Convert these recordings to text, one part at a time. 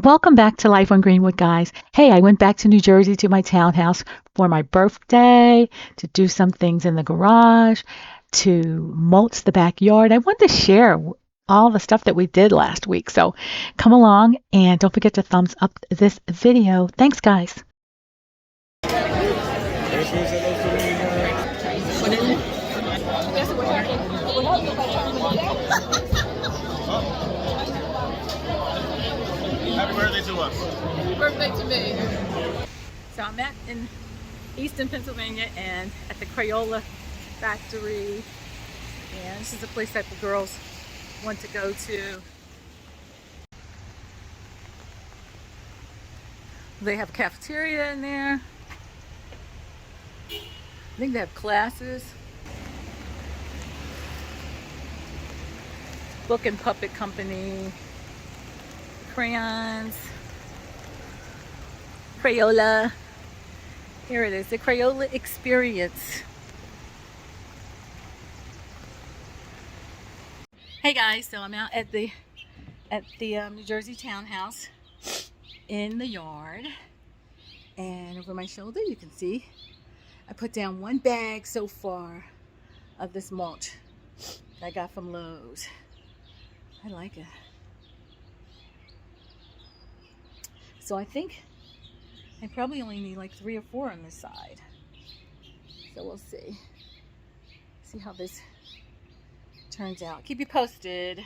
Welcome back to Life on Greenwood, guys. Hey, I went back to New Jersey to my townhouse for my birthday to do some things in the garage, to mulch the backyard. I wanted to share all the stuff that we did last week. So come along and don't forget to thumbs up this video. Thanks, guys. Happy birthday to us. Happy birthday to me. So I'm in Easton, Pennsylvania, and at the Crayola factory. And this is a place that the girls want to go to. They have a cafeteria in there. I think they have classes. Book and puppet company. Crayons. Crayola. Here it is, the Crayola experience. Hey guys, so I'm out at the New Jersey townhouse in the yard, and over my shoulder you can see I put down one bag so far of this mulch that I got from Lowe's. I like it. So I think I probably only need like 3 or 4 on this side. So we'll see. See how this turns out. Keep you posted.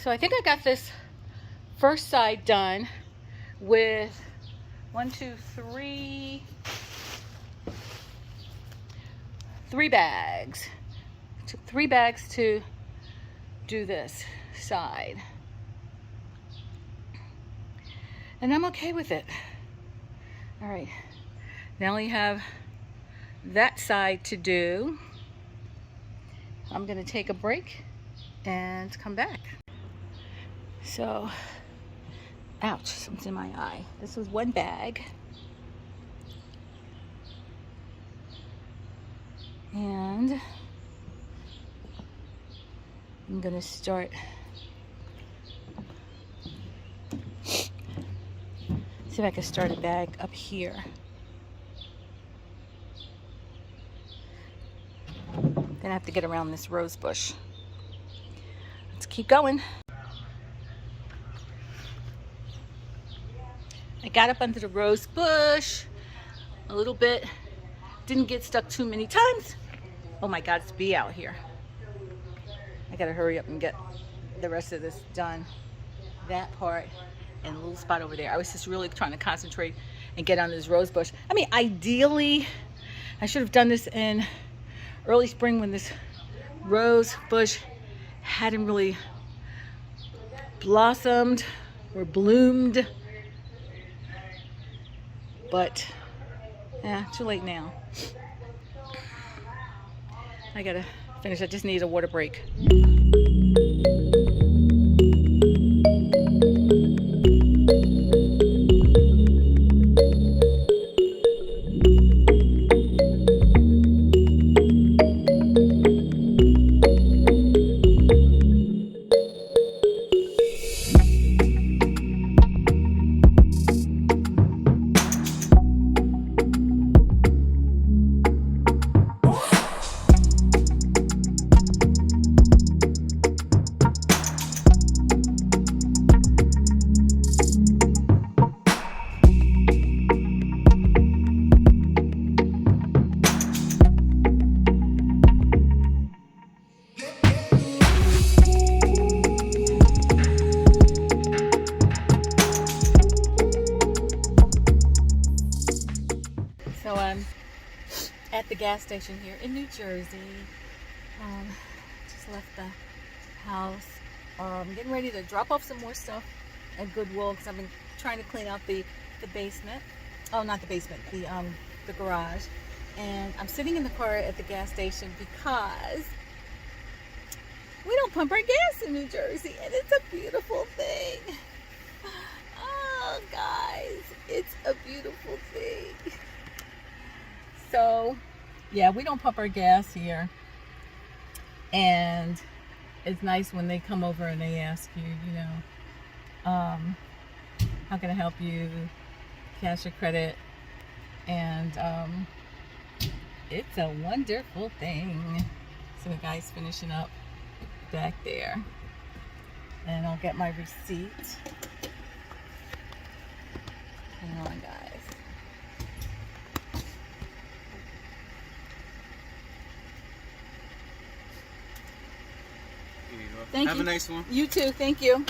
So I think I got this first side done with 3 bags. Took 3 bags to do this side. And I'm okay with it. All right, now we have that side to do. I'm gonna take a break and come back. So, ouch, something's in my eye. This was 1 bag. And I'm gonna start see if I can start a bag up here. Then I have to get around this rose bush. Let's keep going. I got up under the rose bush a little bit. Didn't get stuck too many times. Oh my God, it's a bee out here. I gotta hurry up and get the rest of this done. That part and a little spot over there. I was just really trying to concentrate and get under this rose bush. I mean, ideally, I should have done this in early spring when this rose bush hadn't really blossomed or bloomed. But, yeah, too late now. I gotta finish. I just need a water break. So I'm at the gas station here in New Jersey. Just left the house. Getting ready to drop off some more stuff at Goodwill because I've been trying to clean out the basement. Oh, not the basement, the garage. And I'm sitting in the car at the gas station because we don't pump our gas in New Jersey, and it's a beautiful thing. Oh, guys, it's a beautiful thing. So, yeah, we don't pump our gas here. And it's nice when they come over and they ask you, you know, how can I help you? Cash or credit? And it's a wonderful thing. So the guy's finishing up back there. And I'll get my receipt. Hang on, guys. Thank you. Have a nice one. You too. Thank you.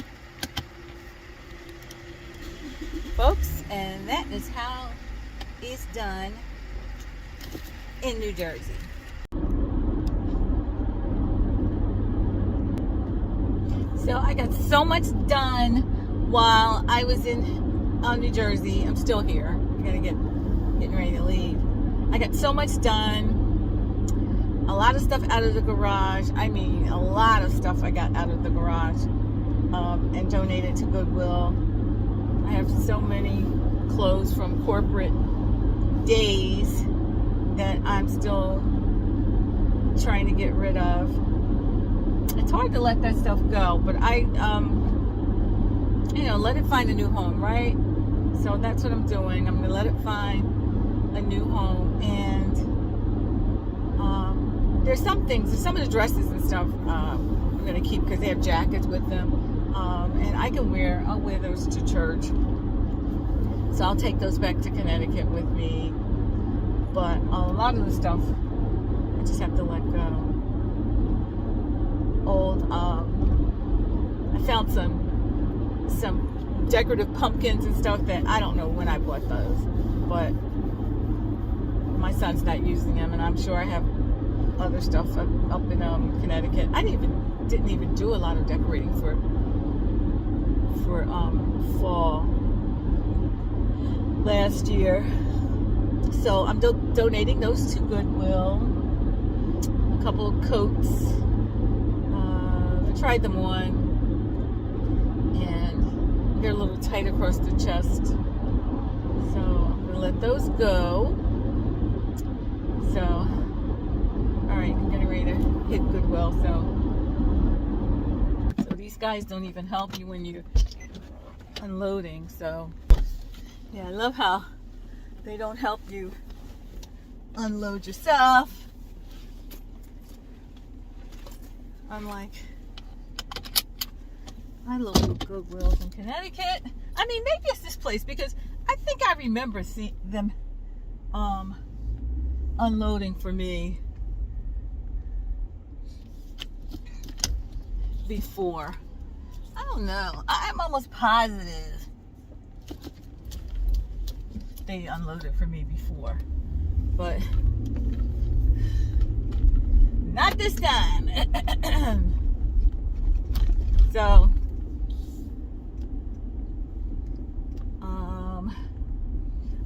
Folks, and that is how it's done in New Jersey. So I got so much done while I was in New Jersey. I'm still here. I'm gonna getting ready to leave. I got so much done. A lot of stuff out of the garage. I mean, a lot of stuff I got out of the garage and donated to Goodwill. I have so many clothes from corporate days that I'm still trying to get rid of. It's hard to let that stuff go, but I, let it find a new home, right? So that's what I'm doing. I'm going to let it find a new home. And there's some things, some of the dresses and stuff I'm going to keep because they have jackets with them. And I'll wear those to church. So I'll take those back to Connecticut with me. But a lot of the stuff I just have to let go. I found some decorative pumpkins and stuff that I don't know when I bought those, but my son's not using them, and I'm sure I have other stuff up in Connecticut. I didn't even do a lot of decorating for fall last year, so I'm donating those to Goodwill. A couple of coats. Tried them on, and they're a little tight across the chest, so I'm gonna let those go. So, all right, I'm getting ready to hit Goodwill. So these guys don't even help you when you're unloading. So yeah, I love how they don't help you unload yourself, unlike my local Goodwills in Connecticut. I mean, maybe it's this place because I think I remember seeing them unloading for me before. I don't know. I'm almost positive they unloaded for me before, but not this time. So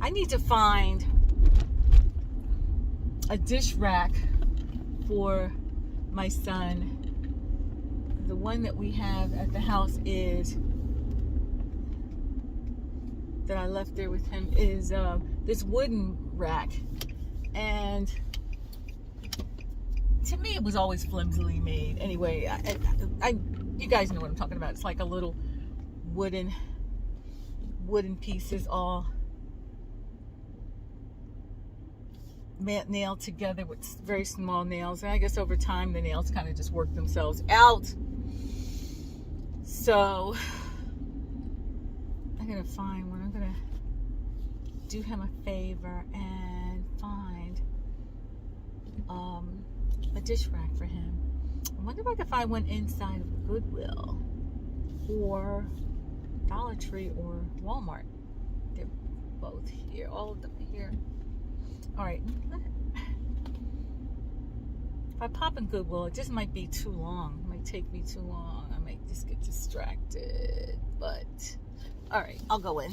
I need to find a dish rack for my son. The one that we have at the house that I left there with him is this wooden rack, and to me it was always flimsily made. Anyway, you guys know what I'm talking about. It's like a little wooden pieces all nailed together with very small nails, and I guess over time the nails kind of just work themselves out. So I'm gonna find one. I'm gonna do him a favor and find a dish rack for him. I wonder if I can find one inside of Goodwill or Dollar Tree or Walmart. They're both here, all of them here. All right. If I pop in Goodwill, it just might be too long. It might take me too long. I might just get distracted. But, all right, I'll go in.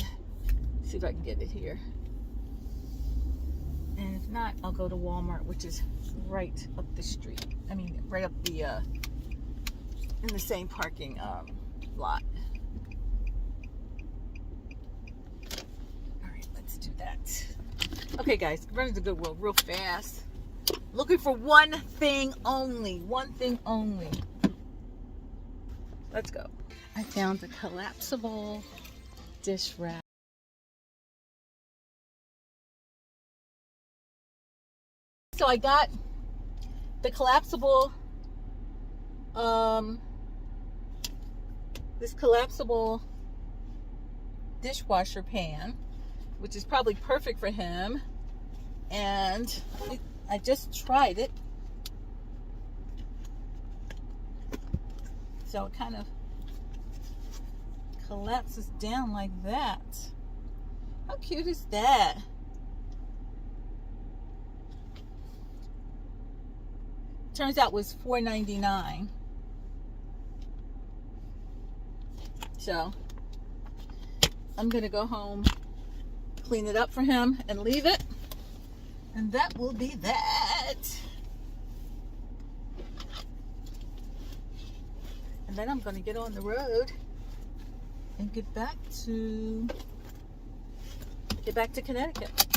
See if I can get it here. And if not, I'll go to Walmart, which is right up the street. I mean, right up the, in the same parking lot. All right, let's do that. Okay, guys, running to Goodwill real fast. Looking for one thing only. One thing only. Let's go. I found the collapsible dish rack. So I got the collapsible, this collapsible dishwasher pan, which is probably perfect for him. And I just tried it. So it kind of collapses down like that. How cute is that? Turns out it was $4.99. So I'm gonna go home, clean it up for him, and leave it. And that will be that. And then I'm gonna get on the road and get back to Connecticut.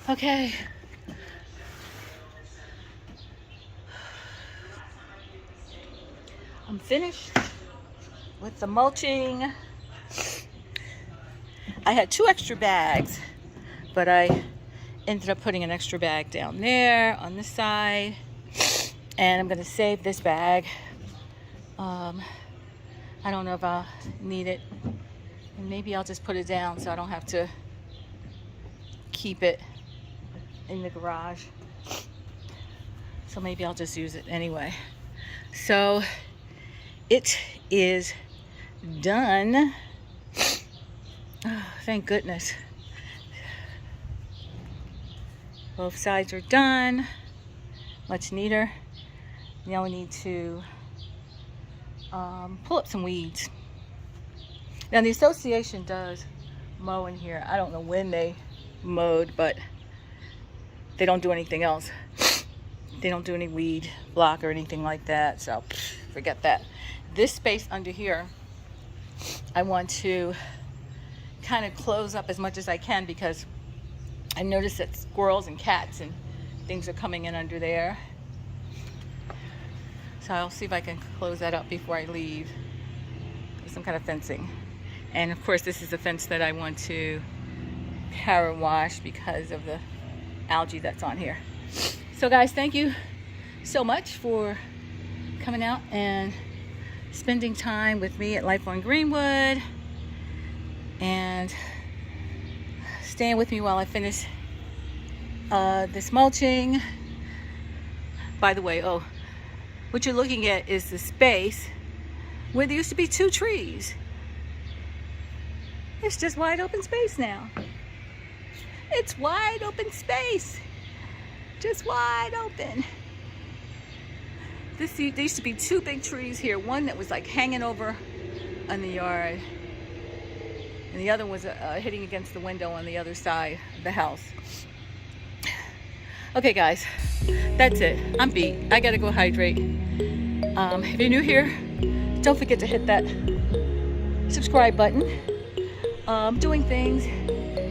Okay. I'm finished with the mulching. I had 2 extra bags, but I ended up putting an extra bag down there on this side, and I'm gonna save this bag. I don't know if I'll need it, and maybe I'll just put it down so I don't have to keep it in the garage. So maybe I'll just use it anyway. So it is done. Oh, thank goodness. Both sides are done. Much neater. Now we need to pull up some weeds. Now the association does mow in here. I don't know when they mowed, but they don't do anything else. They don't do any weed block or anything like that, so forget that. This space under here, I want to kind of close up as much as I can because I noticed that squirrels and cats and things are coming in under there. So I'll see if I can close that up before I leave with some kind of fencing. And of course, this is the fence that I want to power wash because of the algae that's on here. So guys, thank you so much for coming out and spending time with me at Life on Greenwood and staying with me while I finish this mulching. By the way, what you're looking at is the space where there used to be 2 trees. It's just wide open space now. It's wide open space. Just wide open. There used to be 2 big trees here. One that was like hanging over on the yard, and the other was hitting against the window on the other side of the house. Okay guys, that's it. I'm beat. I gotta go hydrate. If you're new here, don't forget to hit that subscribe button. Doing things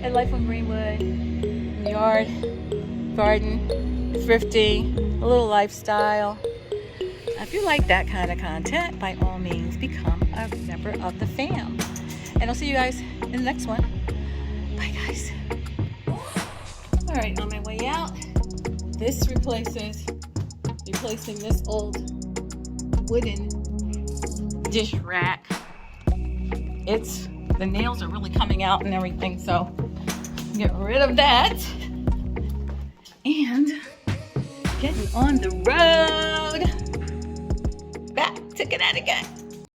at Life on Greenwood, in the yard, garden, thrifting, a little lifestyle. If you like that kind of content, by all means, become a member of the fam. And I'll see you guys in the next one. Bye, guys. All right, on my way out, this replacing this old wooden dish rack. The nails are really coming out and everything, so get rid of that. And getting on the road back to Connecticut.